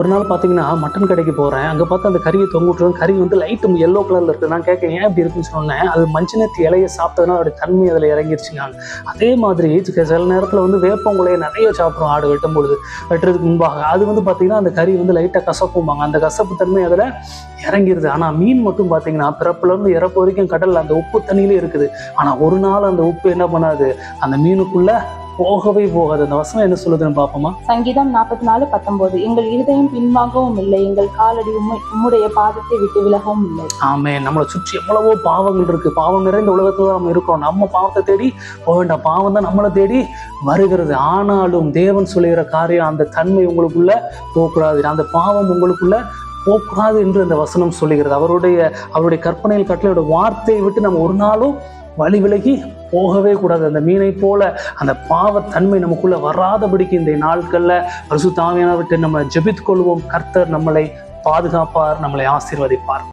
ஒரு நாள் பார்த்தீங்கன்னா, மட்டன் கடைக்கு போறேன். அங்க பார்த்தா அந்த கறிய தொங்க விட்டுருக்காங்க. கறி வந்து லைட் எல்லோ கலர்ல இருக்கு. நான் கேட்கிறேன், "ஏன் இப்படி இருக்குன்னு?" சொன்னேன். அது மஞ்சனத்தி இலைய சாப்பிட்டதுனால அதோட தன்மை அதில இறங்கிருச்சுன்னாங்க. அதே மாதிரி சில நேரத்தில வந்து வேப்பங்குலைய நெறைய சாப்பிடும் ஆடு வெட்டும்பொழுது, வெட்டுறதுக்கு முன்பாக. அது வந்து பார்த்தீங்கன்னா, அந்த கறி வந்து லைட்டா கசப்பும்பாங்க. அந்த கசப்பு தன்மை அதில இறங்கிருது. ஆனா மீன் மட்டும் பார்த்தீங்கன்னா, பிறப்புலேருந்து இறப்பு வரைக்கும் கடல்ல அந்த உப்பு தண்ணீயிலே இருக்குது. ஆனா ஒரு நாள் அந்த உப்பு என்ன பண்ணாது, அந்த மீனுக்குள்ள போகவே போகாது. அந்த வசனம் என்ன சொல்லுதுன்னு பார்ப்போமா? சங்கீதம் 44:19 எங்கள் இருதயம் பின்வாங்கவும் இல்லை, எங்கள் காலடி உம்முடைய பாதத்தை விட்டு விலகவும் இல்லை. ஆமே. நம்மளை சுற்றி எவ்வளவோ பாவங்கள் இருக்கு. பாவம் நிறைந்த உலகத்துல தான் நம்ம இருக்கோம். நம்ம பாவத்தை தேடி போக வேண்டாம். பாவம் தான் நம்மளை தேடி வருகிறது. ஆனாலும் தேவன் சொல்லுகிற காரியம், அந்த தன்மை உங்களுக்குள்ள போகக்கூடாது, அந்த பாவம் உங்களுக்குள்ள போகக்கூடாது என்று அந்த வசனம் சொல்லுகிறது. அவருடைய கற்பனையில் கட்டளையோட வார்த்தையை விட்டு நம்ம ஒரு நாளும் வழி விலகி போகவே கூடாது. அந்த மீனை போல அந்த பாவத்தன்மை நமக்குள்ள வராதபடிக்கு இந்த நாட்கள்ல பரிசுத்த ஆவியானவர்கிட்ட நம்ம ஜெபித்துக் கொள்வோம். கர்த்தர் நம்மளை பாதுகாப்பார், நம்மளை ஆசீர்வதிப்பார்.